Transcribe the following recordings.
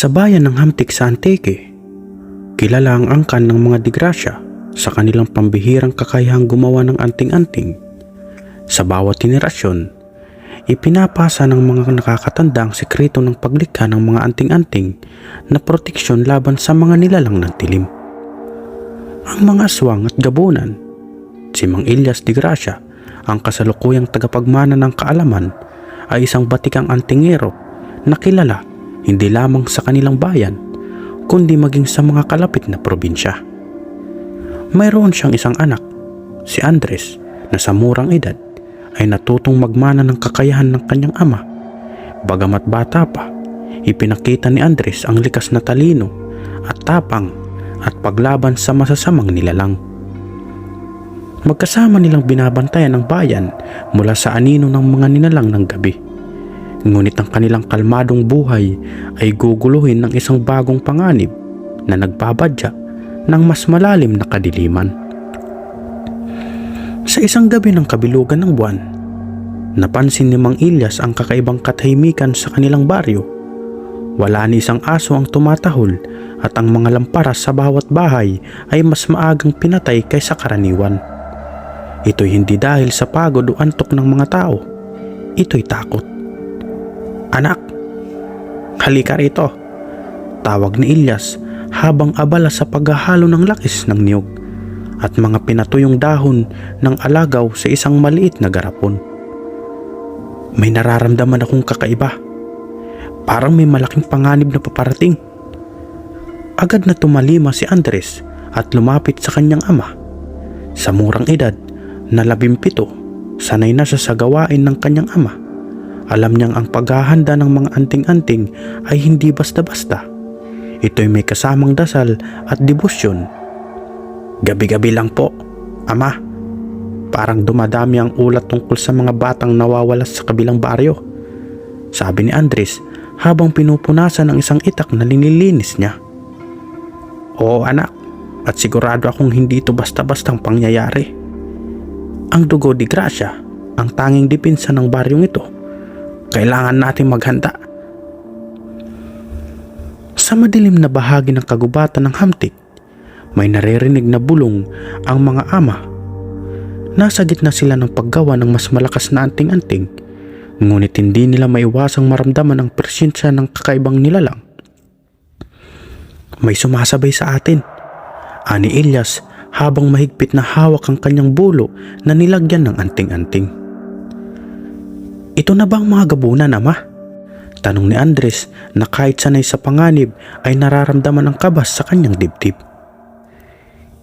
Sa bayan ng Hamtik sa Antique, kilala ang angkan ng mga Digrasya sa kanilang pambihirang kakayahang gumawa ng anting-anting. Sa bawat henerasyon, ipinapasa ng mga nakakatanda ang sekreto ng paglikha ng mga anting-anting na proteksyon laban sa mga nilalang ng tilim. Ang mga aswang at gabunan, si Mang Ilyas Digrasya, ang kasalukuyang tagapagmana ng kaalaman, ay isang batikang antingero na kilala hindi lamang sa kanilang bayan, kundi maging sa mga kalapit na probinsya. Mayroon siyang isang anak, si Andres, na sa murang edad ay natutong magmana ng kakayahan ng kanyang ama. Bagamat bata pa, ipinakita ni Andres ang likas na talino at tapang at paglaban sa masasamang nilalang. Magkasama nilang binabantayan ang bayan mula sa anino ng mga nilalang ng gabi. Ngunit ang kanilang kalmadong buhay ay guguluhin ng isang bagong panganib na nagbabadya ng mas malalim na kadiliman. Sa isang gabi ng kabilugan ng buwan, napansin ni Mang Ilyas ang kakaibang katahimikan sa kanilang baryo. Wala ni isang aso ang tumatahol at ang mga lampara sa bawat bahay ay mas maagang pinatay kaysa karaniwan. Ito'y hindi dahil sa pagod o antok ng mga tao. Ito'y takot. "Anak, halika rito," tawag ni Ilyas habang abala sa paghahalo ng lakis ng niyog at mga pinatuyong dahon ng alagaw sa isang maliit na garapon. "May nararamdaman akong kakaiba. Parang may malaking panganib na paparating." Agad na tumalima si Andres at lumapit sa kanyang ama. Sa murang edad na 17, sanay na siya sa gawain ng kanyang ama. Alam niyang ang paghahanda ng mga anting-anting ay hindi basta-basta. Ito'y may kasamang dasal at debosyon. "Gabi-gabi lang po, ama. Parang dumadami ang ulat tungkol sa mga batang nawawalas sa kabilang baryo," sabi ni Andres habang pinupunasan ng isang itak na linilinis niya. "Oo anak, at sigurado akong hindi ito basta-bastang pangyayari. Ang dugo di Gracia ang tanging dipinsa ng baryong ito. Kailangan natin maghanda." Sa madilim na bahagi ng kagubatan ng Hamtik, may naririnig na bulong ang mga ama. Nasa gitna sila ng paggawa ng mas malakas na anting-anting, ngunit hindi nila maiwasang maramdaman ang presensya ng kakaibang nilalang. "May sumasabay sa atin," ani Ilyas habang mahigpit na hawak ang kanyang bulo na nilagyan ng anting-anting. "Ito na ba ang mga gabunan, ama?" tanong ni Andres na kahit sanay sa panganib ay nararamdaman ang kabas sa kanyang dibdib.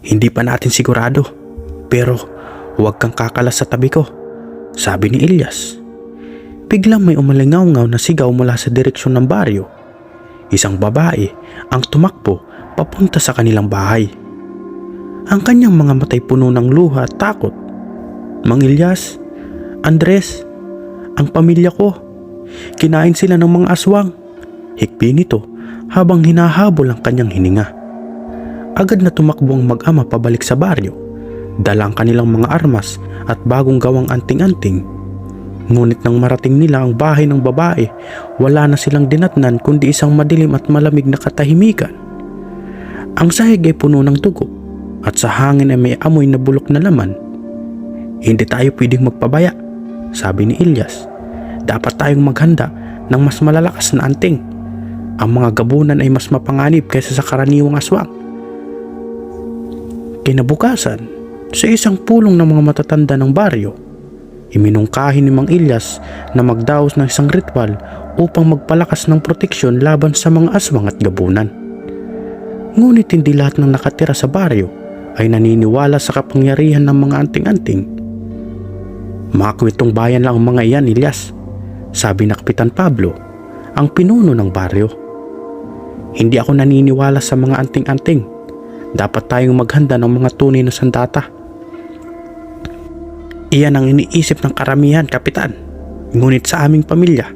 "Hindi pa natin sigurado, pero huwag kang kakalas sa tabi ko," sabi ni Ilyas. Biglang may umalingaw-ngaw na sigaw mula sa direksyon ng baryo. Isang babae ang tumakbo papunta sa kanilang bahay. Ang kanyang mga matay puno ng luha at takot. "Mang Ilyas, Andres, ang pamilya ko. Kinain sila ng mga aswang," hikbi nito habang hinahabol ang kanyang hininga. Agad na tumakbo ang mag-ama pabalik sa baryo, dala ang kanilang mga armas at bagong gawang anting-anting. Ngunit nang marating nila ang bahay ng babae, wala na silang dinatnan kundi isang madilim at malamig na katahimikan. Ang sahig ay puno ng dugo at sa hangin ay may amoy na bulok na laman. "Hindi tayo pwedeng magpabaya," sabi ni Ilyas. "Dapat tayong maghanda ng mas malalakas na anting. Ang mga gabunan ay mas mapanganib kaysa sa karaniwang aswang." Kinabukasan, sa isang pulong ng mga matatanda ng baryo, iminungkahi ni Mang Ilyas na magdaos ng isang ritual upang magpalakas ng proteksyon laban sa mga aswang at gabunan. Ngunit hindi lahat ng nakatira sa baryo ay naniniwala sa kapangyarihan ng mga anting-anting. "Mga kwentong bayan lang ang mga iyan, Ilyas," sabi na Kapitan Pablo, ang pinuno ng baryo. "Hindi ako naniniwala sa mga anting-anting. Dapat tayong maghanda ng mga tunay na sandata." "Iyan ang iniisip ng karamihan, Kapitan. Ngunit sa aming pamilya,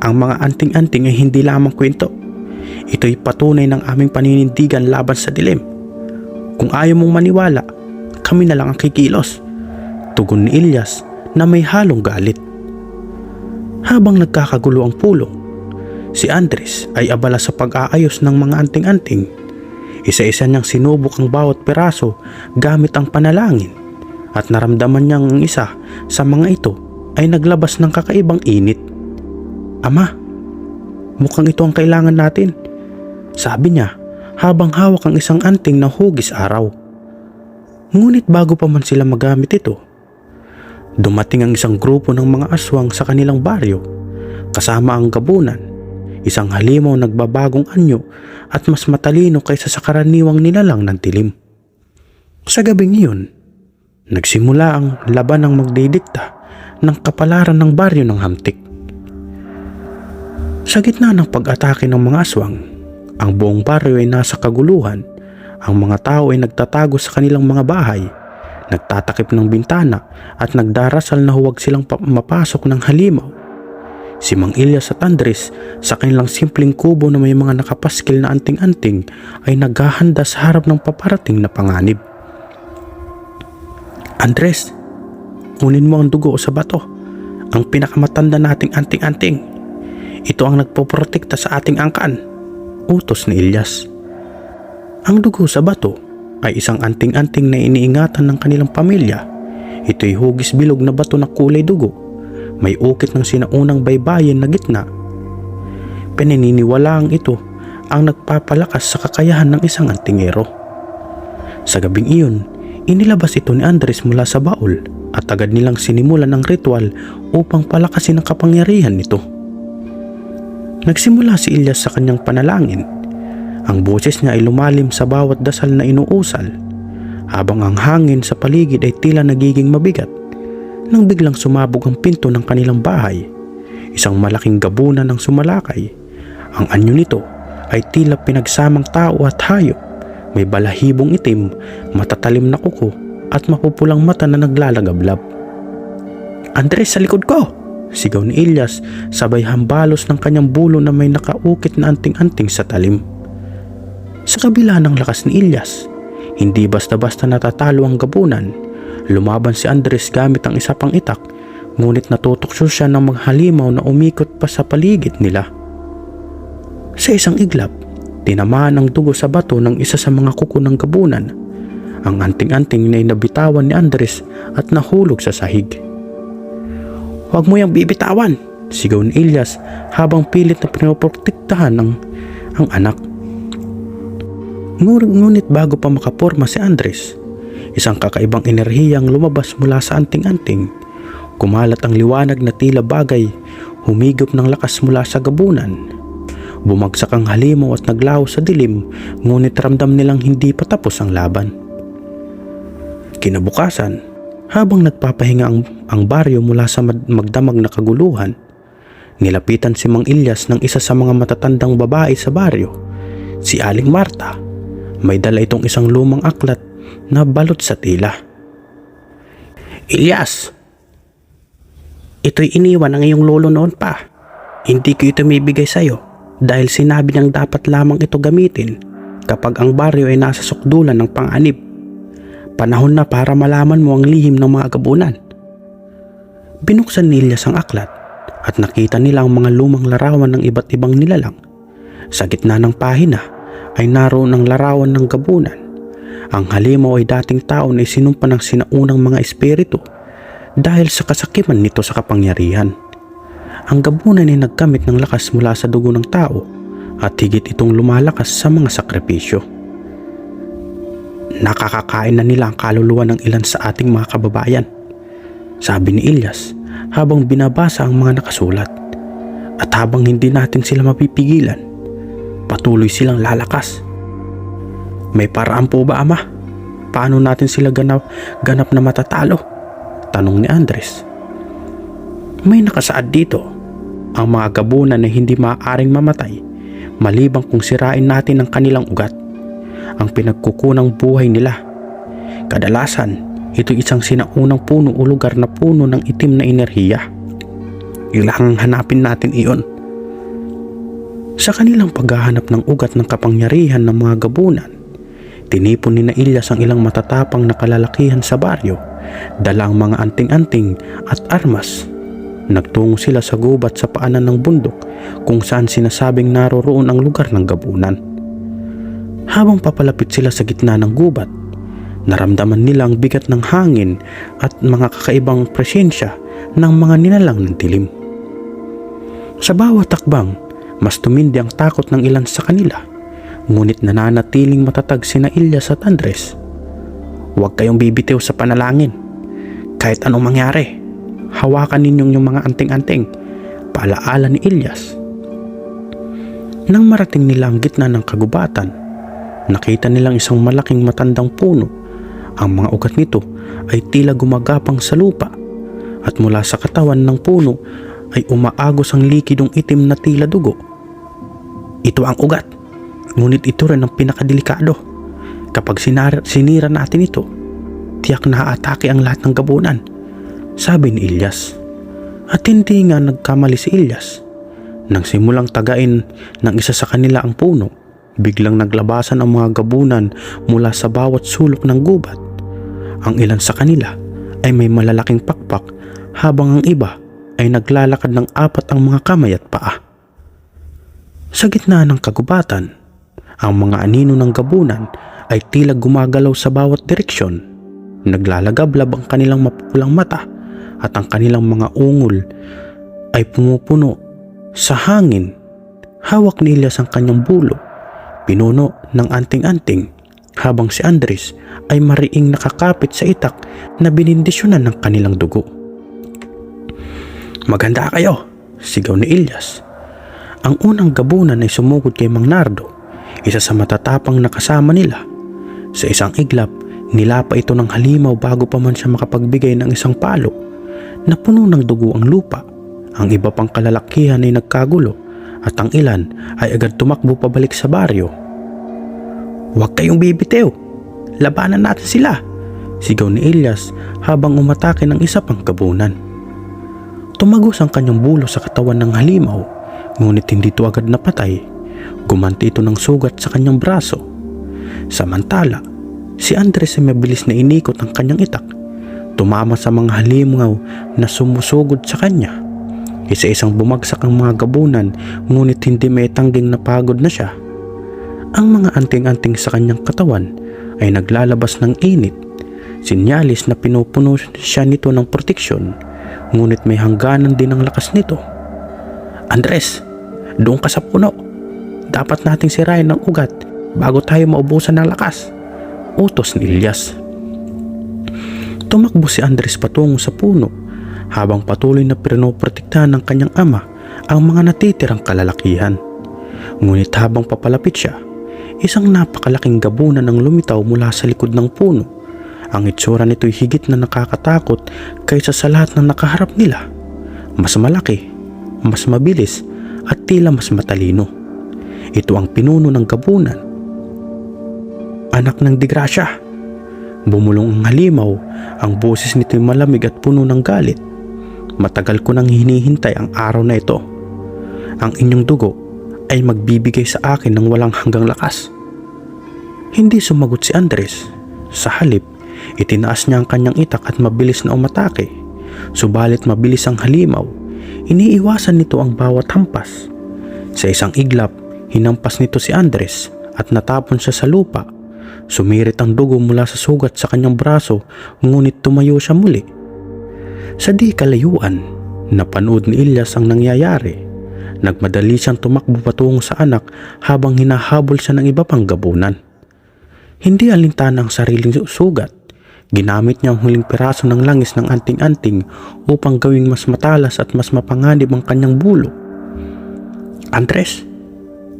ang mga anting-anting ay hindi lamang kwento. Ito'y patunay ng aming paninindigan laban sa dilim. Kung ayaw mong maniwala, kami na lang ang kikilos," tugon ni Ilyas na may halong galit. Habang nagkakagulo ang pulong, Si Andres ay abala sa pag-aayos ng mga anting-anting. Isa-isa niyang sinubok ang bawat peraso gamit ang panalangin at naramdaman niyang ang isa sa mga ito ay naglabas ng kakaibang init. "Ama, mukhang ito ang kailangan natin," sabi niya habang hawak ang isang anting na hugis araw. Ngunit bago pa man sila magamit ito, dumating ang isang grupo ng mga aswang sa kanilang baryo kasama ang gabunan, isang halimaw nagbabagong anyo at mas matalino kaysa sa karaniwang nilalang ng dilim. Sa gabing iyon, nagsimula ang laban ng magdidikta ng kapalaran ng baryo ng Hamtik. Sa gitna ng pag-atake ng mga aswang, ang buong baryo ay nasa kaguluhan. Ang mga tao ay nagtatago sa kanilang mga bahay, nagtatakip ng bintana at nagdarasal na huwag silang mapasok ng halimaw. Si Mang Ilyas at Andres sa kanilang simpleng kubo na may mga nakapaskil na anting-anting ay naghahanda sa harap ng paparating na panganib. "Andres, kunin mo ang dugo sa bato, ang pinakamatanda nating anting-anting. Ito ang nagpoprotekta sa ating angkan," utos ni Ilyas. Ang dugo sa bato ay isang anting-anting na iniingatan ng kanilang pamilya. Ito'y hugis bilog na bato na kulay dugo, may ukit ng sinaunang baybayin na gitna. Pinaniniwalaang ito ang nagpapalakas sa kakayahan ng isang antingero. Sa gabing iyon, inilabas ito ni Andres mula sa baul at agad nilang sinimulan ang ritual upang palakasin ang kapangyarihan nito. Nagsimula si Ilyas sa kanyang panalangin. Ang boses niya ay lumalim sa bawat dasal na inuusal, habang ang hangin sa paligid ay tila nagiging mabigat nang biglang sumabog ang pinto ng kanilang bahay. Isang malaking gabunan ang sumalakay. Ang anyo nito ay tila pinagsamang tao at hayop. May balahibong itim, matatalim na kuko at mapupulang mata na naglalagablab. "Andres, sa likod ko!" sigaw ni Ilyas sabay hambalos ng kanyang bulo na may nakaukit na anting-anting sa talim. Sa kabila ng lakas ni Ilyas, hindi basta-basta natatalo ang gabunan. Lumaban si Andres gamit ang isa pang itak, ngunit natutokso siya ng mga halimaw na umikot pa sa paligid nila. Sa isang iglap, tinamaan ang dugo sa bato ng isa sa mga kuko ng gabunan. Ang anting-anting na inabitawan ni Andres at nahulog sa sahig. "Huwag mo yang bibitawan!" sigaw ni Ilyas habang pilit na pinoprotektahan ang anak. Ngunit bago pa makaporma si Andres, isang kakaibang enerhiyang lumabas mula sa anting-anting. Kumalat ang liwanag na tila bagay, humigop ng lakas mula sa gabunan. Bumagsak ang halimaw at naglaho sa dilim, ngunit ramdam nilang hindi pa tapos ang laban. Kinabukasan, habang nagpapahinga ang baryo mula sa magdamag na kaguluhan, nilapitan si Mang Ilyas ng isa sa mga matatandang babae sa baryo, si Aling Marta. May dala itong isang lumang aklat na balot sa tila. "Ilyas, ito'y iniwan ng iyong lolo noon pa. Hindi ko ito maibigay sa'yo dahil sinabi niyang dapat lamang ito gamitin kapag ang baryo ay nasa sukdulan ng panganib. Panahon na para malaman mo ang lihim ng mga gabunan." Binuksan ni Ilyas ang aklat at nakita nila ang mga lumang larawan ng iba't ibang nilalang. Sa gitna ng pahina ay naroon ang larawan ng gabunan. Ang halimaw ay dating tao na isinumpa ng sinaunang mga espiritu dahil sa kasakiman nito sa kapangyarihan. Ang gabunan ay nagkamit ng lakas mula sa dugo ng tao at higit itong lumalakas sa mga sakripisyo. "Nakakakain na nila ang kaluluwa ng ilan sa ating mga kababayan," sabi ni Ilyas habang binabasa ang mga nakasulat. "At habang hindi natin sila mapipigilan, patuloy silang lalakas. May paraan po ba, Ama? Paano natin sila ganap na matatalo?" tanong ni Andres. "May nakasaad dito. Ang mga gabunan ay hindi maaaring mamatay malibang kung sirain natin ang kanilang ugat, ang pinagkukunang buhay nila. Kadalasan, ito'y isang sinaunang puno o lugar na puno ng itim na enerhiya. Kailangang hanapin natin iyon." Sa kanilang paghahanap ng ugat ng kapangyarihan ng mga gabunan, tinipon ni Ilyas ang ilang matatapang na kalalakihan sa baryo, dala ang mga anting-anting at armas. Nagtungo sila sa gubat sa paanan ng bundok kung saan sinasabing naroroon ang lugar ng gabunan. Habang papalapit sila sa gitna ng gubat, naramdaman nila ang bigat ng hangin at mga kakaibang presensya ng mga nilalang ng dilim. Sa bawat takbang, mas tumindi ang takot ng ilan sa kanila, ngunit nananatiling matatag sina Ilyas at Andres. Huwag kayong bibitiw sa panalangin. Kahit anong mangyari, hawakan ninyong yung mga anting-anting, paalaala ni Ilyas. Nang marating nila ang gitna ng kagubatan, nakita nilang isang malaking matandang puno. Ang mga ugat nito ay tila gumagapang sa lupa at mula sa katawan ng puno ay umaagos ang likidong itim na tila dugo. Ito ang ugat, ngunit ito rin ang pinakadelikado. Kapag sinira natin ito, tiyak na aatake ang lahat ng gabunan, sabi ni Ilyas. At hindi nga nagkamali si Ilyas. Nang simulang tagain ng isa sa kanila ang puno, biglang naglabasan ang mga gabunan mula sa bawat sulok ng gubat. Ang ilan sa kanila ay may malalaking pakpak, habang ang iba ay naglalakad ng apat ang mga kamay at paa. Sa gitna ng kagubatan, ang mga anino ng gabunan ay tila gumagalaw sa bawat direksyon. Naglalagablab ang kanilang mapupulang mata at ang kanilang mga ungol ay pumupuno sa hangin. Hawak ni Ilyas ang kanyang bulo, pinuno ng anting-anting, habang si Andres ay mariing nakakapit sa itak na binindisyonan ng kanilang dugo. Maganda kayo, sigaw ni Ilyas. Ang unang gabunan ay sumugod kay Mang Nardo, isa sa matatapang na kasama nila. Sa isang iglap, nilapa ito ng halimaw bago pa man siya makapagbigay ng isang palo. Napuno ng dugo ang lupa. Ang iba pang kalalakihan ay nagkagulo at ang ilan ay agad tumakbo pabalik sa baryo. Huwag kayong bibitiw! Labanan natin sila! Sigaw ni Ilyas habang umatake ng isa pang gabunan. Tumagos ang kanyang bulo sa katawan ng halimaw, ngunit hindi ito agad napatay. Gumanti ito ng sugat sa kanyang braso. Samantala, si Andres ay mabilis na inikot ang kanyang itak. Tumama sa mga halimaw na sumusugod sa kanya. Isa-isang bumagsak ang mga gabunan, ngunit hindi may tangging napagod na siya. Ang mga anting-anting sa kanyang katawan ay naglalabas ng init, sinyalis na pinupuno siya nito ng proteksyon, ngunit may hangganan din ang lakas nito. Andres, doon ka sa puno. Dapat nating sirain ang ugat bago tayo maubusan ng lakas, utos ni Ilyas. Tumakbo si Andres patungo sa puno habang patuloy na pinoprotektahan ng kanyang ama ang mga natitirang kalalakihan. Ngunit habang papalapit siya, isang napakalaking gabunan ang lumitaw mula sa likod ng puno. Ang itsura nito'y higit na nakakatakot kaysa sa lahat ng nakaharap nila. Mas malaki, mas mabilis at tila mas matalino. Ito ang pinuno ng gabunan. Anak ng Digrasya. Bumulong ang halimaw, ang boses nito'y malamig at puno ng galit. Matagal ko nang hinihintay ang araw na ito. Ang inyong dugo ay magbibigay sa akin ng walang hanggang lakas. Hindi sumagot si Andres. Sa halip, itinaas niya ang kanyang itak at mabilis na umatake. Subalit mabilis ang halimaw. Iniiwasan nito ang bawat hampas. Sa isang iglap, hinampas nito si Andres at natapon siya sa lupa. Sumirit ang dugo mula sa sugat sa kanyang braso, ngunit tumayo siya muli. Sa di kalayuan, napanood ni Ilyas ang nangyayari. Nagmadali siyang tumakbo patungo sa anak habang hinahabol siya ng iba pang gabunan. Hindi alintana ang sariling sugat. Ginamit niya ang huling piraso ng langis ng anting-anting upang gawing mas matalas at mas mapanganib ang kanyang bulo. Andres,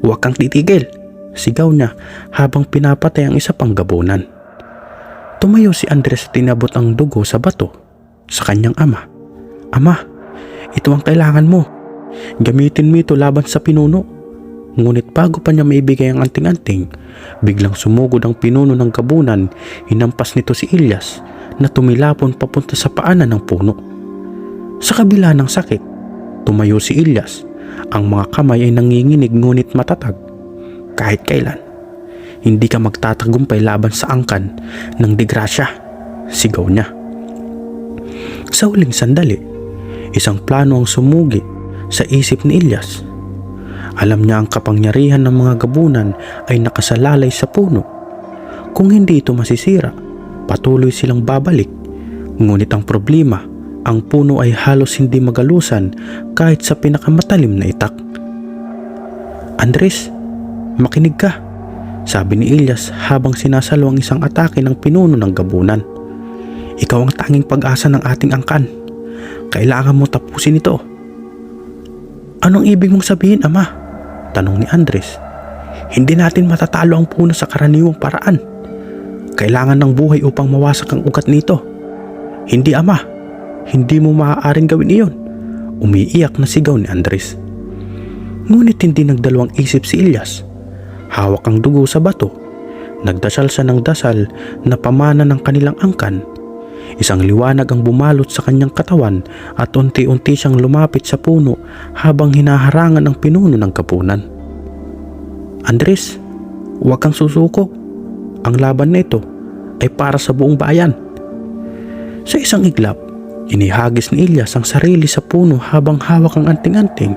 huwag kang titigil, sigaw niya habang pinapatay ang isa pang gabunan. Tumayo si Andres at tinabot ang dugo sa bato sa kanyang ama. Ama, ito ang kailangan mo. Gamitin mo ito laban sa pinuno. Ngunit bago pa niya maibigay ang anting-anting, biglang sumugod ang pinuno ng gabunan. Hinampas nito si Ilyas na tumilapon papunta sa paanan ng puno. Sa kabila ng sakit, tumayo si Ilyas. Ang mga kamay ay nanginginig ngunit matatag. Kahit kailan, hindi ka magtatagumpay laban sa angkan ng Digrasya, sigaw niya. Sa huling sandali, Isang plano ang sumugi sa isip ni Ilyas. Alam niya ang kapangyarihan ng mga gabunan ay nakasalalay sa puno. Kung hindi ito masisira, patuloy silang babalik. Ngunit ang problema, ang puno ay halos hindi magalusan kahit sa pinakamatalim na itak. "Andres, makinig ka," sabi ni Ilyas habang sinasalo ang isang atake ng pinuno ng gabunan. "Ikaw ang tanging pag-asa ng ating angkan. Kailangan mo tapusin ito." "Anong ibig mong sabihin, Ama?" tanong ni Andres. "Hindi natin matatalo ang puno sa karaniwang paraan. Kailangan ng buhay upang mawasak ang ugat nito." "Hindi, Ama. Hindi mo maaaring gawin iyon," umiiyak na sigaw ni Andres. Ngunit hindi nagdalawang isip si Ilyas. Hawak ang dugo sa bato. Nagdasal siya ng dasal na pamana ng kanilang angkan. Isang liwanag ang bumalot sa kanyang katawan at unti-unti siyang lumapit sa puno habang hinaharangan ang pinuno ng kapunan. "Andres, huwag kang susuko. Ang laban na ito ay para sa buong bayan." Sa isang iglap, inihagis ni Ilyas ang sarili sa puno habang hawak ang anting-anting.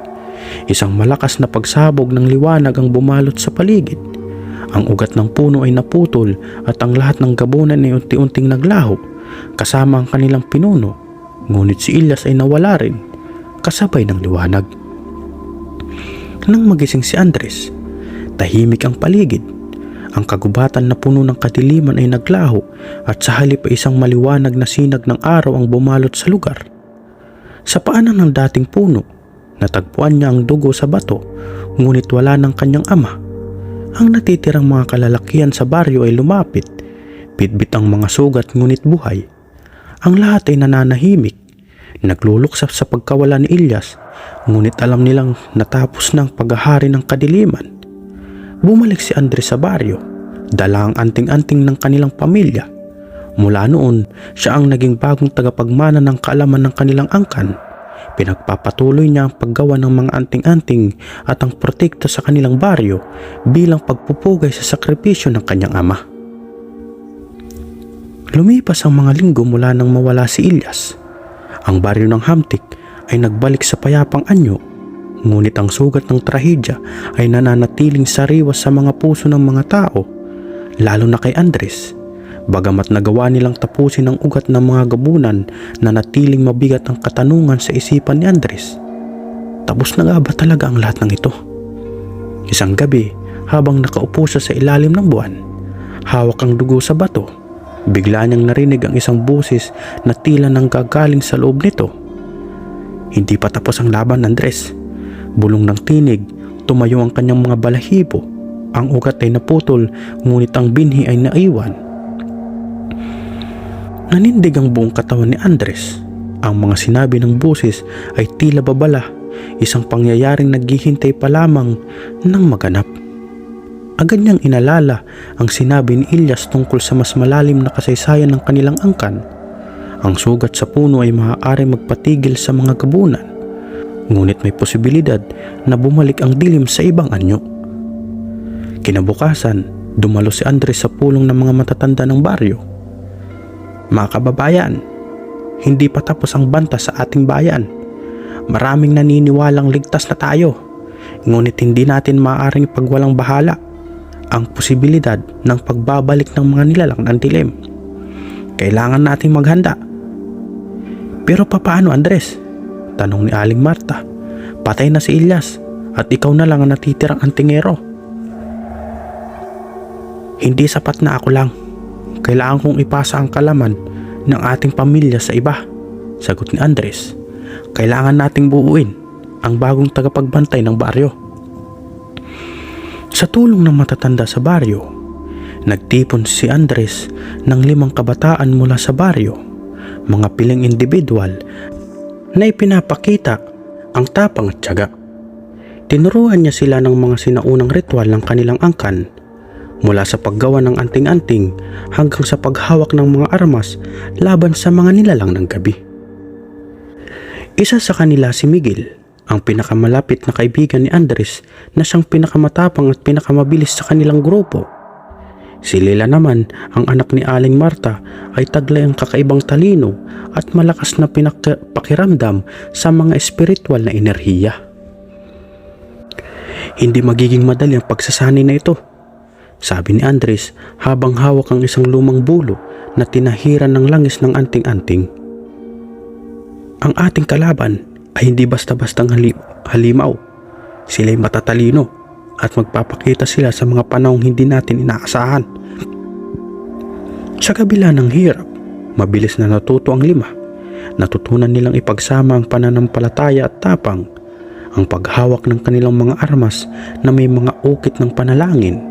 Isang malakas na pagsabog ng liwanag ang bumalot sa paligid. Ang ugat ng puno ay naputol at ang lahat ng gabunan ay unti-unting naglaho kasama ang kanilang pinuno. Ngunit si Ilyas ay nawala rin kasabay ng liwanag. Nang magising si Andres, tahimik ang paligid. Ang kagubatan na puno ng kadiliman ay naglaho at sa halip ay isang maliwanag na sinag ng araw ang bumalot sa lugar. Sa paanan ng dating puno, natagpuan niya ang dugo sa bato, ngunit wala ng kanyang ama. Ang natitirang mga kalalakihan sa baryo ay lumapit. Bitbit ang mga sugat ngunit buhay. Ang lahat ay nananahimik. Nagluluksap sa pagkawala ni Ilyas, ngunit alam nilang natapos ng paghahari ng kadiliman. Bumalik si Andres sa baryo, dala ang anting-anting ng kanilang pamilya. Mula noon, siya ang naging bagong tagapagmana ng kaalaman ng kanilang angkan. Pinagpapatuloy niya ang paggawa ng mga anting-anting at ang protekta sa kanilang baryo bilang pagpupugay sa sakripisyo ng kanyang ama. Lumipas ang mga linggo mula nang mawala si Ilyas. Ang baryo ng Hamtik ay nagbalik sa payapang anyo, ngunit ang sugat ng trahedya ay nananatiling sariwa sa mga puso ng mga tao, lalo na kay Andres. Bagamat nagawa nilang tapusin ang ugat ng mga gabunan, na natiling mabigat ang katanungan sa isipan ni Andres. Tapos na nga ba talaga ang lahat ng ito? Isang gabi, habang nakaupo siya sa ilalim ng buwan, hawak ang dugo sa bato, bigla niyang narinig ang isang busis na tila nanggagaling sa loob nito. "Hindi pa tapos ang laban, Andres." Bulong ng tinig, tumayo ang kanyang mga balahibo. Ang ugat ay naputol, ngunit ang binhi ay naiwan. Nanindig ang buong katawan ni Andres. Ang mga sinabi ng busis ay tila babala, isang pangyayaring naghihintay pa lamang ng maganap. Agad niyang inalala ang sinabi ni Ilyas tungkol sa mas malalim na kasaysayan ng kanilang angkan. Ang sugat sa puno ay maaari magpatigil sa mga gabunan, ngunit may posibilidad na bumalik ang dilim sa ibang anyo. Kinabukasan, dumalo si Andres sa pulong ng mga matatanda ng baryo. "Mga kababayan, hindi pa tapos ang banta sa ating bayan. Maraming naniniwalang ligtas na tayo, ngunit hindi natin maaaring pagwalang bahala ang posibilidad ng pagbabalik ng mga nilalang ng dilim. Kailangan nating maghanda." "Pero papaano, Andres?" tanong ni Aling Marta. "Patay na si Ilyas at ikaw na lang ang natitirang antingero." "Hindi sapat na ako lang. Kailangan kong ipasa ang kalaman ng ating pamilya sa iba," sagot ni Andres. "Kailangan nating buuin ang bagong tagapagbantay ng baryo." Sa tulong ng matatanda sa baryo, nagtipon si Andres ng 5 kabataan mula sa baryo, mga piling individual na ipinapakita ang tapang at tiyaga. Tinuruan niya sila ng mga sinaunang ritual ng kanilang angkan, mula sa paggawa ng anting-anting hanggang sa paghawak ng mga armas laban sa mga nilalang ng gabi. Isa sa kanila si Miguel, ang pinakamalapit na kaibigan ni Andres na siyang pinakamatapang at pinakamabilis sa kanilang grupo. Si Lila naman, ang anak ni Aling Marta, ay taglay ang kakaibang talino at malakas na pakiramdam sa mga espiritual na enerhiya. Hindi magiging madali ang pagsasanay na ito, sabi ni Andres habang hawak ang isang lumang bulo na tinahiran ng langis ng anting-anting. Ang ating kalaban ay hindi basta-bastang halimaw. Sila'y matatalino at magpapakita sila sa mga panahong hindi natin inaasahan. Sa kabila ng hirap, mabilis na natuto ang 5. Natutunan nilang ipagsama ang pananampalataya at tapang, ang paghawak ng kanilang mga armas na may mga ukit ng panalangin,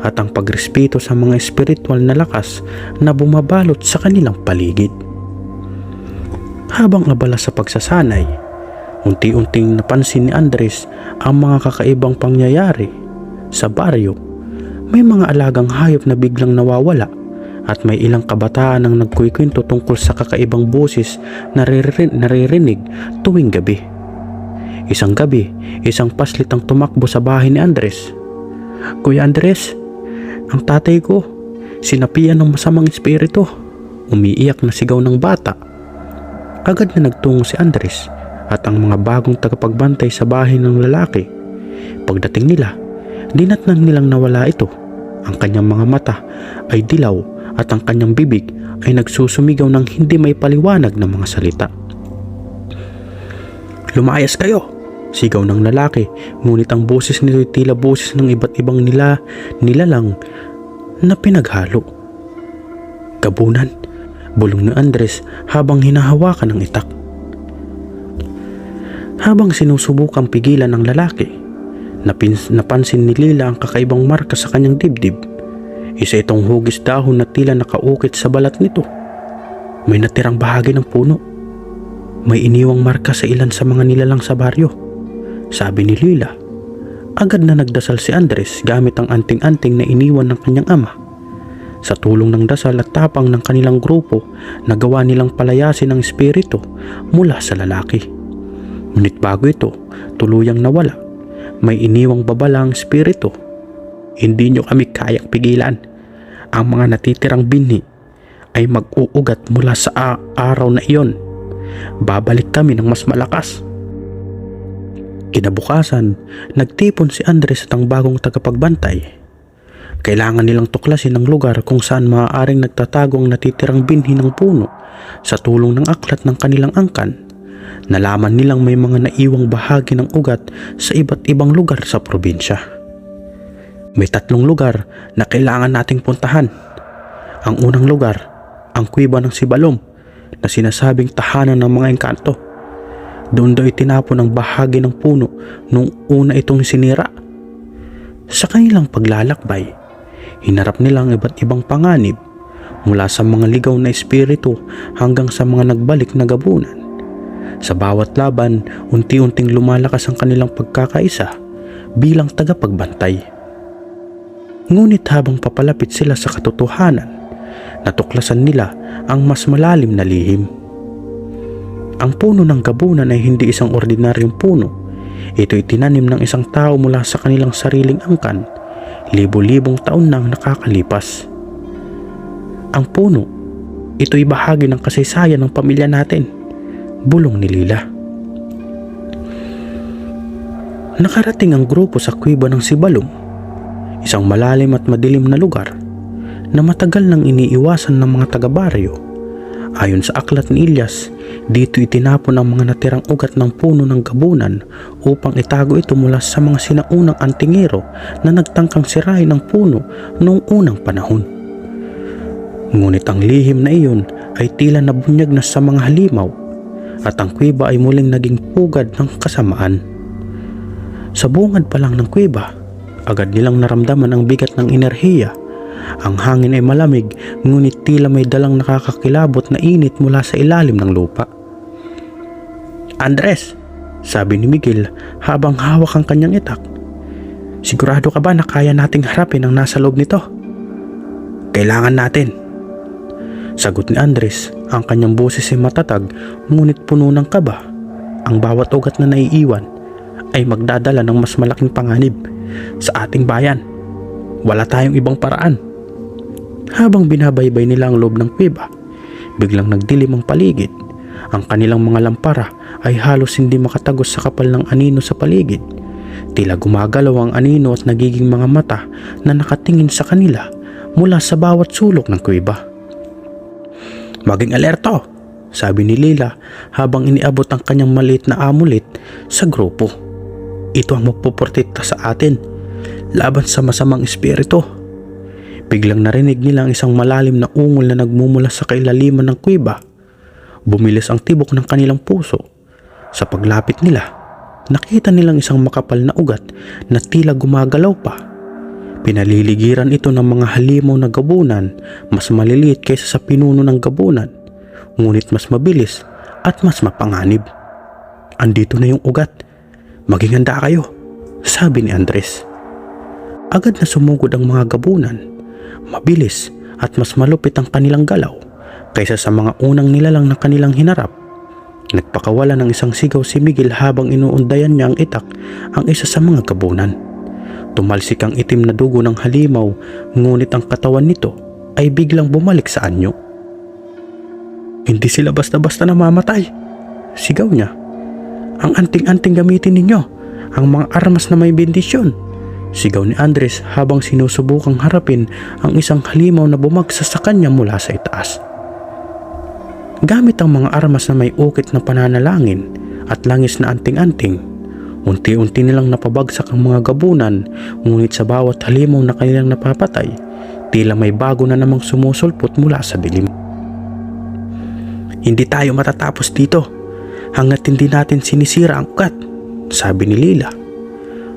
at ang pagrespeto sa mga espiritual na lakas na bumabalot sa kanilang paligid. Habang abala sa pagsasanay, unti-unting napansin ni Andres ang mga kakaibang pangyayari. Sa baryo, may mga alagang hayop na biglang nawawala at may ilang kabataan ang nagkukwento tungkol sa kakaibang boses na naririnig tuwing gabi. Isang gabi, isang paslit ang tumakbo sa bahay ni Andres. "Kuya Andres, ang tatay ko, sinapian ng masamang espiritu," umiiyak na sigaw ng bata. Agad na nagtungo si Andres at ang mga bagong tagapagbantay sa bahay ng lalaki. Pagdating nila, dinatnan nilang nawala ito. Ang kanyang mga mata ay dilaw at ang kanyang bibig ay nagsusumigaw ng hindi may paliwanag na mga salita. "Lumayas kayo!" sigaw ng lalaki, ngunit ang boses nito ay tila boses ng iba't ibang nilalang na pinaghalo. "Gabunan!" bulong ni Andres habang hinahawakan ng itak. Habang sinusubukang pigilan ng lalaki, napansin ni Lila ang kakaibang marka sa kanyang dibdib. Isa itong hugis dahon na tila nakaukit sa balat nito. May natirang bahagi ng puno. May iniwang marka sa ilan sa mga nilalang sa baryo, sabi ni Lila. Agad na nagdasal si Andres gamit ang anting-anting na iniwan ng kanyang ama. Sa tulong ng dasal at tapang ng kanilang grupo, nagawa nilang palayasin ang espiritu mula sa lalaki. Ngunit bago ito tuluyang nawala, may iniwang babala ang espiritu. "Hindi nyo kami kayang pigilan. Ang mga natitirang binhi ay mag-uugat mula sa araw na iyon. Babalik kami ng mas malakas." Kinabukasan, nagtipon si Andres at ang bagong tagapagbantay. Kailangan nilang tuklasin ang lugar kung saan maaaring nagtatago ang natitirang binhi ng puno. Sa tulong ng aklat ng kanilang angkan, nalaman nilang may mga naiwang bahagi ng ugat sa iba't ibang lugar sa probinsya. May 3 lugar na kailangan nating puntahan. Ang unang lugar, ang kuweba ng Sibalom na sinasabing tahanan ng mga engkanto. Doon daw itinapon ang bahagi ng puno nung una itong sinira. Sa kanilang paglalakbay, hinarap nila ang iba't ibang panganib, mula sa mga ligaw na espiritu hanggang sa mga nagbalik na gabunan. Sa bawat laban, unti-unting lumalakas ang kanilang pagkakaisa bilang tagapagbantay. Ngunit habang papalapit sila sa katotohanan, natuklasan nila ang mas malalim na lihim. Ang puno ng gabunan ay hindi isang ordinaryong puno. Ito'y tinanim ng isang tao mula sa kanilang sariling angkan, libo-libong taon nang nakakalipas. Ang puno, ito'y bahagi ng kasaysayan ng pamilya natin, bulong ni Lila. Nakarating ang grupo sa kuweba ng Sibalom, isang malalim at madilim na lugar na matagal nang iniiwasan ng mga taga-baryo. Ayon sa aklat ni Ilyas, dito itinapon ang mga natirang ugat ng puno ng gabunan upang itago ito mula sa mga sinaunang antingero na nagtangkang sirain ng puno noong unang panahon. Ngunit ang lihim na iyon ay tila nabunyag na sa mga halimaw at ang kuweba ay muling naging pugad ng kasamaan. Sa bungad pa lang ng kuweba, agad nilang naramdaman ang bigat ng enerhiya. Ang hangin ay malamig, ngunit tila may dalang nakakakilabot na init mula sa ilalim ng lupa. "Andres," sabi ni Miguel habang hawak ang kanyang itak, "sigurado ka ba na kaya nating harapin ang nasa loob nito?" "Kailangan natin," sagot ni Andres. Ang kanyang boses ay matatag, ngunit puno ng kaba. Ang bawat ugat na naiiwan ay magdadala ng mas malaking panganib sa ating bayan. Wala tayong ibang paraan. Habang binabaybay nila ang loob ng kuweba, biglang nagdilim ang paligid. Ang kanilang mga lampara ay halos hindi makatagos sa kapal ng anino sa paligid. Tila gumagalaw ang anino at nagiging mga mata na nakatingin sa kanila mula sa bawat sulok ng kuweba. "Maging alerto," sabi ni Lila habang iniabot ang kanyang maliit na amulet sa grupo. "Ito ang magpuprotekta sa atin laban sa masamang espiritu." Biglang narinig nila ang isang malalim na ungol na nagmumula sa kailaliman ng kuweba. Bumilis ang tibok ng kanilang puso. Sa paglapit nila, nakita nilang isang makapal na ugat na tila gumagalaw pa. Pinaliligiran ito ng mga halimaw na gabunan, mas maliliit kaysa sa pinuno ng gabunan, ngunit mas mabilis at mas mapanganib. "Andito na yung ugat. Maging handa kayo," sabi ni Andres. Agad na sumugod ang mga gabunan. Mabilis at mas malupit ang kanilang galaw kaysa sa mga unang nilalang na kanilang hinarap. Nagpakawala ng isang sigaw si Miguel habang inuundayan niya ang itak ang isa sa mga gabunan. Tumalsik ang itim na dugo ng halimaw, ngunit ang katawan nito ay biglang bumalik sa anyo. "Hindi sila basta-basta namamatay," sigaw niya. "Ang anting-anting gamitin ninyo, ang mga armas na may bendisyon," sigaw ni Andres habang sinusubukang harapin ang isang halimaw na bumagsak sa kanya mula sa itaas. Gamit ang mga armas na may ukit na pananalangin at langis na anting-anting, unti-unti nilang napabagsak ang mga gabunan, ngunit sa bawat halimaw na kanilang napapatay, tila may bago na namang sumusulpot mula sa dilim. "Hindi tayo matatapos dito hanggat hindi natin sinisira ang ugat," sabi ni Lila.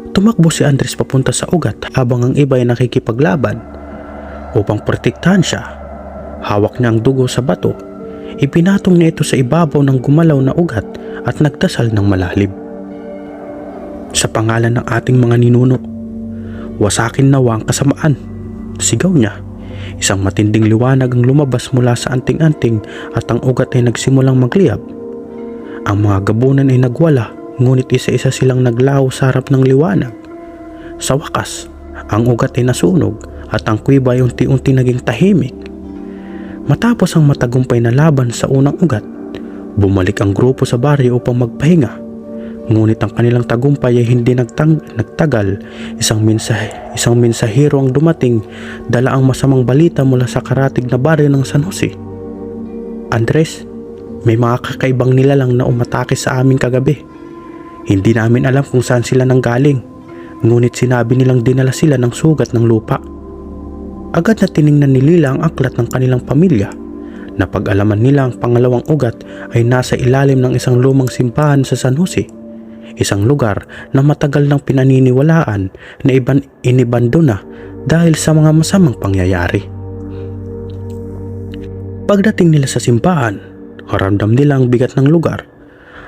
Tumakbo si Andres papunta sa ugat habang ang iba ay nakikipaglaban. Upang protektahan siya, hawak niya ang dugo sa bato. Ipinatong niya ito sa ibabaw ng gumalaw na ugat at nagdasal ng malalim. "Sa pangalan ng ating mga ninuno, wasakin nawa ang kasamaan," sigaw niya. Isang matinding liwanag ang lumabas mula sa anting-anting at ang ugat ay nagsimulang magliyab. Ang mga gabunan ay nagwala, ngunit isa-isa silang naglaho sa harap ng liwanag. Sa wakas, ang ugat ay nasunog at ang kuweba ay unti-unti naging tahimik. Matapos ang matagumpay na laban sa unang ugat, bumalik ang grupo sa baryo upang magpahinga. Ngunit ang kanilang tagumpay ay hindi nagtagal. Isang mensahero ang dumating, dala ang masamang balita mula sa karatig na baryo ng San Jose. "Andres, may mga kakaibang nilalang na umatake sa amin kagabi. Hindi namin alam kung saan sila nanggaling, ngunit sinabi nilang dinala sila ng sugat ng lupa." Agad na tiningnan ni Lila ang aklat ng kanilang pamilya. Napag-alaman nila ang pangalawang ugat ay nasa ilalim ng isang lumang simbahan sa San Jose, isang lugar na matagal nang pinaniniwalaan na inibando na dahil sa mga masamang pangyayari. Pagdating nila sa simbahan, haramdam nila ang bigat ng lugar.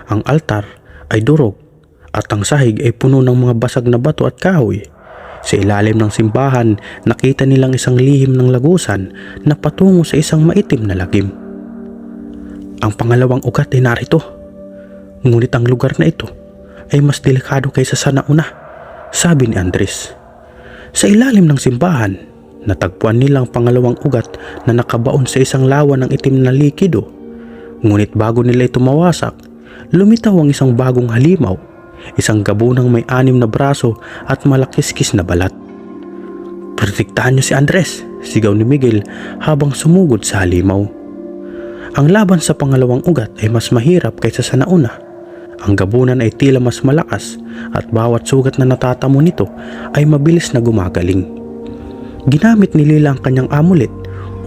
Ang altar ay durog at ang sahig ay puno ng mga basag na bato at kahoy. Sa ilalim ng simbahan, nakita nilang isang lihim ng lagusan na patungo sa isang maitim na lagim. "Ang pangalawang ugat ay narito, ngunit ang lugar na ito ay mas delikado kaysa sa nauna," sabi ni Andres. Sa ilalim ng simbahan, natagpuan nilang pangalawang ugat na nakabaon sa isang lawa ng itim na likido. Ngunit bago nila ito mawasak, lumitaw ang isang bagong halimaw, isang gabunang may 6 na braso at malakiskis na balat. "Protektahan niyo si Andres," sigaw ni Miguel habang sumugod sa halimaw. Ang laban sa pangalawang ugat ay mas mahirap kaysa sa nauna. Ang gabunan ay tila mas malakas at bawat sugat na natatamo nito ay mabilis na gumagaling. Ginamit ni Lila ang kanyang amulet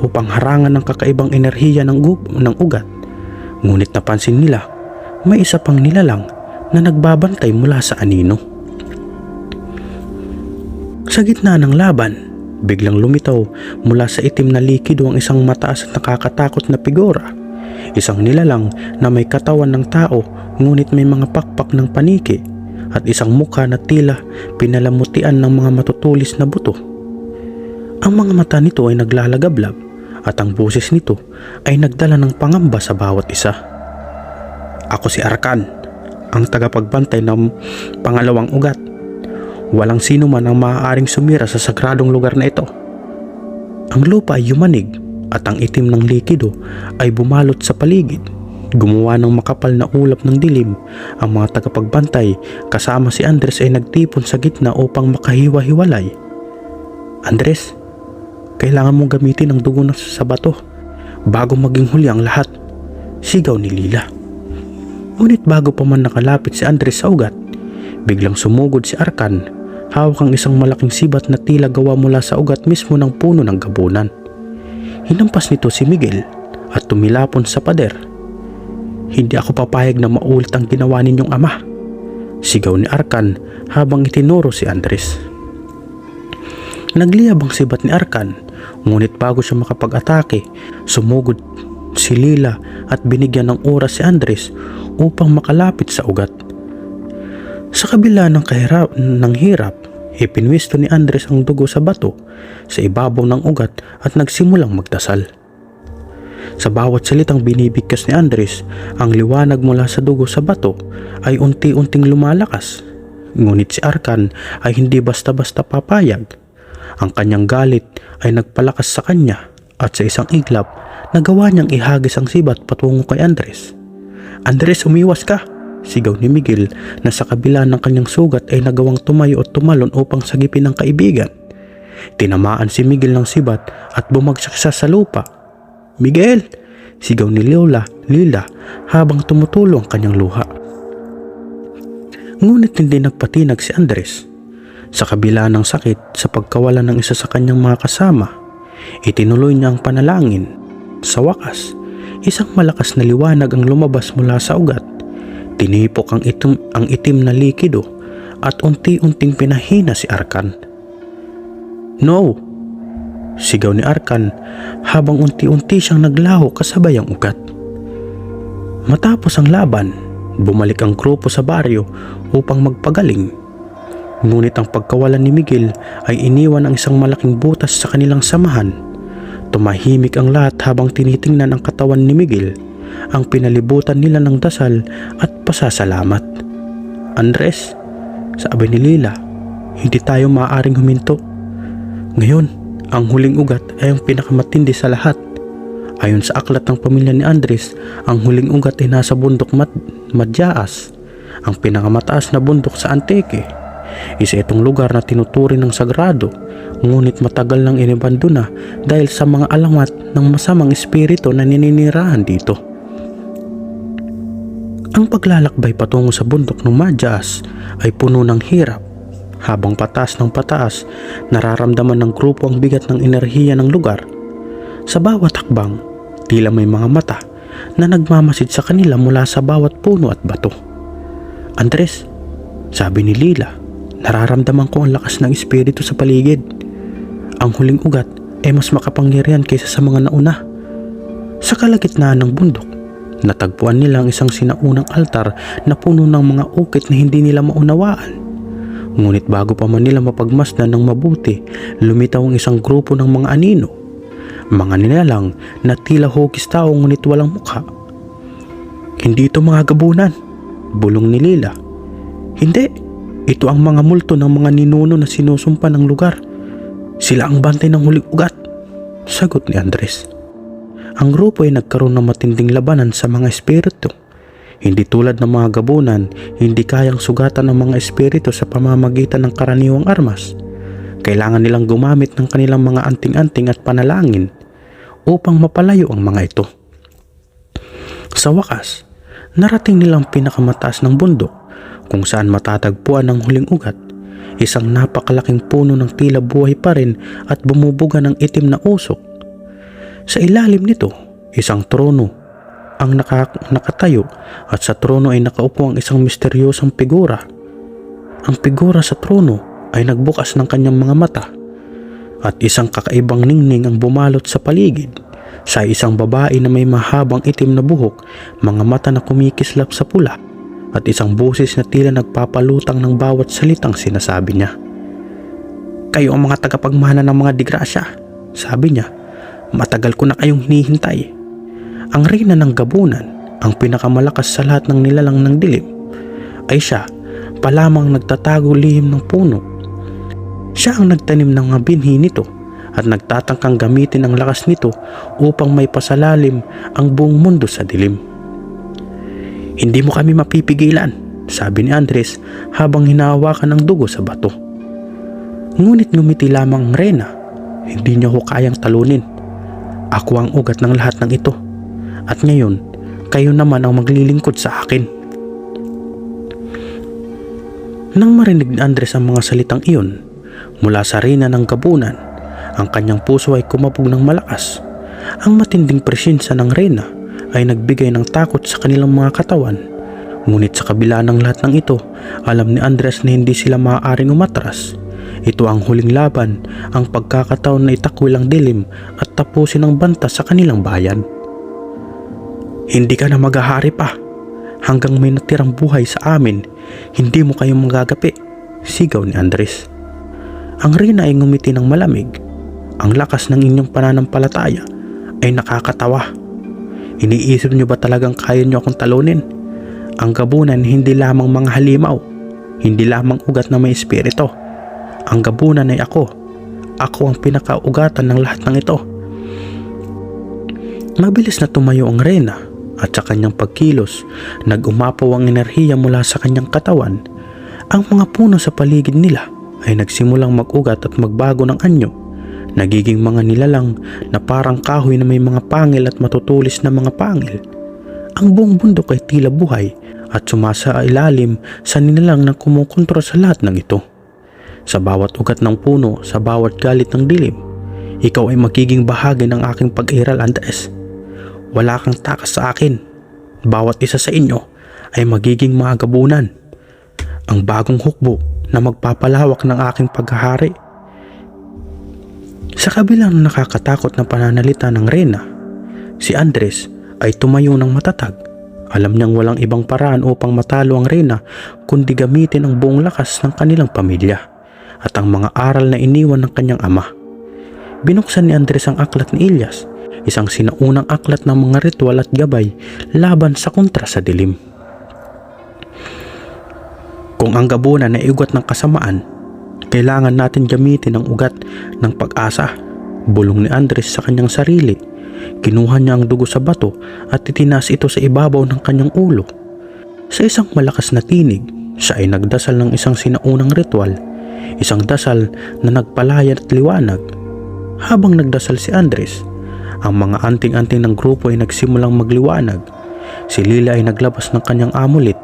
upang harangan ng kakaibang enerhiya ng ugat. Ngunit napansin nila may isa pang nilalang na nagbabantay mula sa anino. Sa gitna ng laban, biglang lumitaw mula sa itim na likido ang isang mataas at nakakatakot na figura. Isang nilalang na may katawan ng tao ngunit may mga pakpak ng paniki at isang mukha na tila pinalamutian ng mga matutulis na buto. Ang mga mata nito ay naglalagablab at ang boses nito ay nagdala ng pangamba sa bawat isa. "Ako si Arkan, ang tagapagbantay ng pangalawang ugat. Walang sino man ang maaaring sumira sa sagradong lugar na ito." Ang lupa ay yumanig at ang itim ng likido ay bumalot sa paligid. Gumawa ng makapal na ulap ng dilim. Ang mga tagapagbantay kasama si Andres ay nagtipon sa gitna upang makahiwa-hiwalay. Andres, kailangan mong gamitin ang dugo sa bato bago maging huli ang lahat, sigaw ni Lila. Ngunit bago pa man nakalapit si Andres sa ugat, biglang sumugod si Arkan. Hawak ang isang malaking sibat na tila gawa mula sa ugat mismo ng puno ng gabunan. Hinampas nito si Miguel at tumilapon sa pader. Hindi ako papayag na maulit ang ginawa ninyong ama, sigaw ni Arkan habang itinuro si Andres. Nagliyab ang sibat ni Arkan, ngunit bago siya makapag-atake, sumugod si Lila at binigyan ng oras si Andres upang makalapit sa ugat. Sa kabila ng hirap, ipinwisto ni Andres ang dugo sa bato sa ibabaw ng ugat at nagsimulang magdasal. Sa bawat salitang binibigkas ni Andres, ang liwanag mula sa dugo sa bato ay unti-unting lumalakas. Ngunit si Arkan ay hindi basta-basta papayag. Ang kanyang galit ay nagpalakas sa kanya at sa isang iglap, nagawa niyang ihagis ang sibat patungo kay Andres. Andres, umiwas ka! Sigaw ni Miguel na sa kabila ng kanyang sugat ay nagawang tumayo at tumalon upang sagipin ng kaibigan. Tinamaan si Miguel ng sibat at bumagsak siya sa lupa. Miguel! Sigaw ni Lila habang tumutulo ang kanyang luha. Ngunit hindi nagpatinag si Andres. Sa kabila ng sakit sa pagkawala ng isa sa kanyang mga kasama, itinuloy niya ang panalangin. Sa wakas, isang malakas na liwanag ang lumabas mula sa ugat. Tinipok ang itim na likido at unti-unting pinahina si Arkan. No! Sigaw ni Arkan habang unti-unti siyang naglaho kasabay ang ugat. Matapos ang laban, bumalik ang grupo sa baryo upang magpagaling. Ngunit ang pagkawalan ni Miguel ay iniwan ang isang malaking butas sa kanilang samahan. Tumahimik ang lahat habang tinitingnan ang katawan ni Miguel. Ang pinalibutan nila ng dasal at pasasalamat. Andres, sabi ni Lila, hindi tayo maaaring huminto. Ngayon, ang huling ugat ay ang pinakamatindi sa lahat. Ayon sa aklat ng pamilya ni Andres, ang huling ugat ay nasa bundok Madyaas, ang pinakamataas na bundok sa Antique. Isa itong lugar na tinuturing ng sagrado, ngunit matagal nang inibandona dahil sa mga alamat ng masamang espiritu na nininirahan dito. Ang paglalakbay patungo sa bundok ng Madyaas ay puno ng hirap. Habang pataas ng pataas, nararamdaman ng grupo ang bigat ng enerhiya ng lugar. Sa bawat hakbang, tila may mga mata na nagmamasid sa kanila mula sa bawat puno at bato. Andres, sabi ni Lila, nararamdaman ko ang lakas ng espiritu sa paligid. Ang huling ugat ay mas makapangyarihan kaysa sa mga nauna. Sa kalagitnaan ng bundok, natagpuan nila ang isang sinaunang altar na puno ng mga ukit na hindi nila maunawaan. Ngunit bago pa man nila mapagmasdan ng mabuti, lumitaw ang isang grupo ng mga anino. Mga nilalang na tila hugis tao ngunit walang mukha. Hindi ito mga gabunan, bulong ni Lila. Hindi, ito ang mga multo ng mga ninuno na sinusumpa ng lugar. Sila ang bantay ng huling ugat, sagot ni Andres. Ang grupo ay nagkaroon ng matinding labanan sa mga espiritu. Hindi tulad ng mga gabunan, hindi kayang sugatan ng mga espiritu sa pamamagitan ng karaniwang armas. Kailangan nilang gumamit ng kanilang mga anting-anting at panalangin upang mapalayo ang mga ito. Sa wakas, narating nilang pinakamataas ng bundok kung saan matatagpuan ang huling ugat, isang napakalaking puno ng tila buhay pa rin at bumubuga ng itim na usok. Sa ilalim nito, isang trono ang nakatayo at sa trono ay nakaupo ang isang misteryosong figura. Ang figura sa trono ay nagbukas ng kanyang mga mata at isang kakaibang ningning ang bumalot sa paligid. Sa isang babae na may mahabang itim na buhok, mga mata na kumikislap sa pula at isang boses na tila nagpapalutang ng bawat salitang sinasabi niya. Kayo ang mga tagapagmana ng mga digrasya, sabi niya. Matagal ko na kayong hinihintay. Ang reyna ng gabunan, ang pinakamalakas sa lahat ng nilalang ng dilim, ay siya palamang nagtatago lihim ng puno. Siya ang nagtanim ng mga binhi nito at nagtatangkang gamitin ang lakas nito upang may pasalalim ang buong mundo sa dilim. "Hindi mo kami mapipigilan," sabi ni Andres habang hinahawakan ang dugo sa bato. Ngunit ngumiti lamang ang reyna. "Hindi niyo ako kayang talunin. Ako ang ugat ng lahat ng ito. At ngayon, kayo naman ang maglilingkod sa akin." Nang marinig ni Andres ang mga salitang iyon mula sa reyna ng gabunan, ang kanyang puso ay kumabog ng malakas. Ang matinding presensya ng reyna ay nagbigay ng takot sa kanilang mga katawan. Ngunit sa kabila ng lahat ng ito, alam ni Andres na hindi sila maaaring umatras. Ito ang huling laban, ang pagkakataon na itakwil ang dilim at tapusin ang banta sa kanilang bayan. "Hindi ka na maghahari pa. Hanggang may natirang buhay sa amin, hindi mo kayong magagapi," sigaw ni Andres. Ang reyna ay ngumiti ng malamig. "Ang lakas ng inyong pananampalataya ay nakakatawa. Iniisip niyo ba talagang kaya niyo akong talunin? Ang gabunan hindi lamang mga halimaw, hindi lamang ugat na may espiritu. Ang gabunan ay ako. Ako ang pinakaugatan ng lahat ng ito." Mabilis na tumayo ang reyna at sa kanyang pagkilos, nag-umapaw ang enerhiya mula sa kanyang katawan. Ang mga puno sa paligid nila ay nagsimulang mag-ugat at magbago ng anyo. Nagiging mga nilalang na parang kahoy na may mga pangil at matutulis na mga pangil. Ang buong bundok ay tila buhay at sumasailalim sa nilalang na kumukontrol sa lahat ng ito. Sa bawat ugat ng puno, sa bawat galit ng dilim, ikaw ay magiging bahagi ng aking pag-iral, Andres. Wala kang takas sa akin. Bawat isa sa inyo ay magiging mga gabunan. Ang bagong hukbo na magpapalawak ng aking paghahari. Sa kabilang nakakatakot na pananalita ng reyna, si Andres ay tumayo ng matatag. Alam niyang walang ibang paraan upang matalo ang reyna kundi gamitin ang buong lakas ng kanilang pamilya at ang mga aral na iniwan ng kanyang ama. Binuksan ni Andres ang aklat ni Ilyas, isang sinaunang aklat ng mga ritual at gabay laban sa kontra sa dilim. Kung ang gabunan ay ugat ng kasamaan, kailangan natin gamitin ang ugat ng pag-asa, bulong ni Andres sa kanyang sarili. Kinuha niya ang dugo sa bato at itinaas ito sa ibabaw ng kanyang ulo. Sa isang malakas na tinig, siya ay nagdasal ng isang sinaunang ritual, isang dasal na nagpalaya at liwanag. Habang nagdasal si Andres, ang mga anting-anting ng grupo ay nagsimulang magliwanag. Si Lila ay naglabas ng kanyang amulet.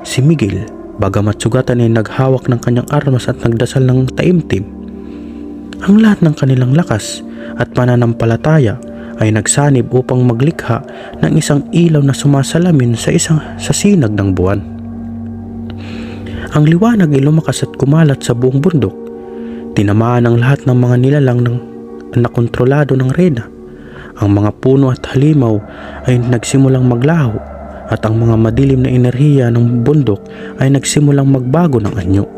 Si Miguel, bagamat sugatan, ay naghawak ng kanyang armas at nagdasal ng taimtim. Ang lahat ng kanilang lakas at pananampalataya ay nagsanib upang maglikha ng isang ilaw na sumasalamin sa sinag ng buwan. Ang liwanag ay lumakas at kumalat sa buong bundok. Tinamaan ang lahat ng mga nilalang na kontrolado ng reyna. Ang mga puno at halimaw ay nagsimulang maglaho at ang mga madilim na enerhiya ng bundok ay nagsimulang magbago ng anyo.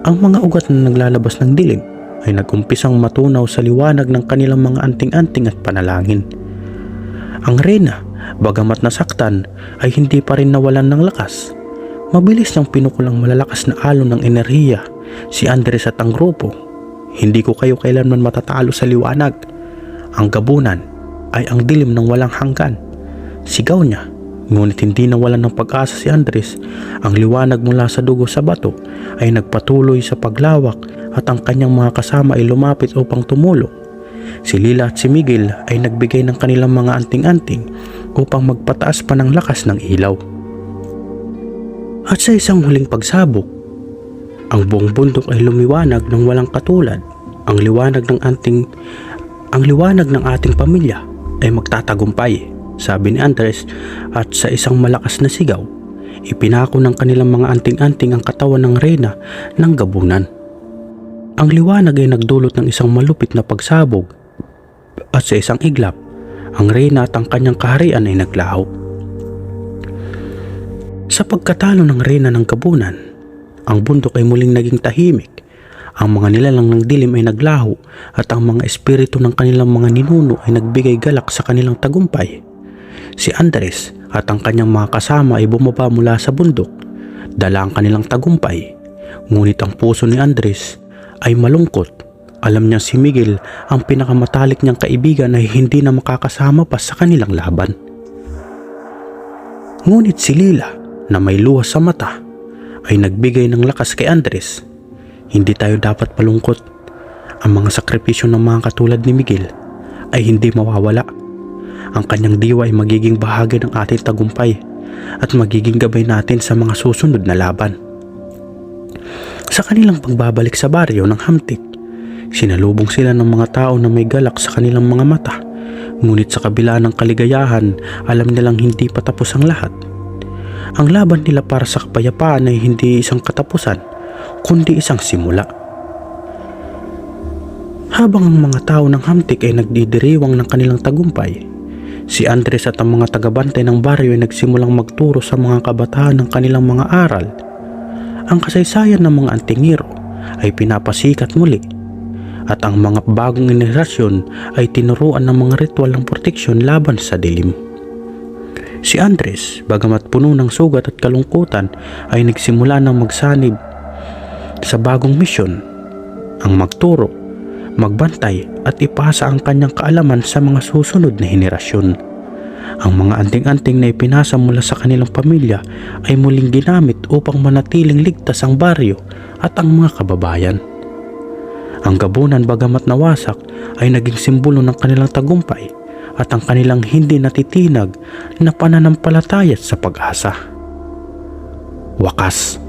Ang mga ugat na naglalabas ng dilim ay nagumpisang matunaw sa liwanag ng kanilang mga anting-anting at panalangin. Ang reyna, bagamat nasaktan, ay hindi pa rin nawalan ng lakas. Mabilis niyang pinukulang malalakas na alon ng enerhiya si Andres at ang grupo. "Hindi ko kayo kailanman matatalo sa liwanag. Ang gabunan ay ang dilim ng walang hanggan," sigaw niya. Ngunit hindi nawalan ng pag-asa si Andres. Ang liwanag mula sa dugo sa bato ay nagpatuloy sa paglawak at ang kanyang mga kasama ay lumapit upang tumulong. Si Lila at si Miguel ay nagbigay ng kanilang mga anting-anting upang magpataas pa ng lakas ng ilaw. At sa isang huling pagsabog, ang buong bundok ay lumiwanag ng walang katulad. Ang liwanag ng ating pamilya ay magtatagumpay, sabi ni Andres, at sa isang malakas na sigaw, ipinako ng kanilang mga anting-anting ang katawan ng reyna ng gabunan. Ang liwanag ay nagdulot ng isang malupit na pagsabog at sa isang iglap, ang reyna at ang kanyang kaharian ay naglaho. Sa pagkatalo ng reyna ng gabunan, ang bundok ay muling naging tahimik. Ang mga nilalang ng dilim ay naglaho at ang mga espiritu ng kanilang mga ninuno ay nagbigay galak sa kanilang tagumpay. Si Andres at ang kanyang mga kasama ay bumaba mula sa bundok, dala ang kanilang tagumpay. Ngunit ang puso ni Andres ay malungkot Alam niya si Miguel ang pinakamatalik niyang kaibigan ay hindi na makakasama pa sa kanilang laban. Ngunit si Lila na may luha sa mata ay nagbigay ng lakas kay Andres. Hindi tayo dapat palungkot. Ang mga sakripisyo ng mga katulad ni Miguel ay hindi mawawala. Ang kanyang diwa ay magiging bahagi ng ating tagumpay at magiging gabay natin sa mga susunod na laban. Sa kanilang pagbabalik sa baryo ng Hamtik, sinalubong sila ng mga tao na may galak sa kanilang mga mata. Ngunit sa kabila ng kaligayahan, alam nilang hindi pa tapos ang lahat. Ang laban nila para sa kapayapaan ay hindi isang katapusan, kundi isang simula. Habang ang mga tao ng Hamtik ay nagdidiriwang ng kanilang tagumpay, si Andres at ang mga tagabantay ng baryo ay nagsimulang magturo sa mga kabataan ng kanilang mga aral. Ang kasaysayan ng mga antingero ay pinapasikat muli at ang mga bagong henerasyon ay tinuruan ng mga ritual ng proteksyon laban sa dilim. Si Andres, bagamat puno ng sugat at kalungkutan, ay nagsimula ng magsanib sa bagong misyon, ang magturo, magbantay at ipasa ang kanyang kaalaman sa mga susunod na henerasyon. Ang mga anting-anting na ipinasa mula sa kanilang pamilya ay muling ginamit upang manatiling ligtas ang baryo at ang mga kababayan. Ang gabunan bagamat nawasak ay naging simbolo ng kanilang tagumpay at ang kanilang hindi natitinag na pananampalataya sa pag-asa. Wakas.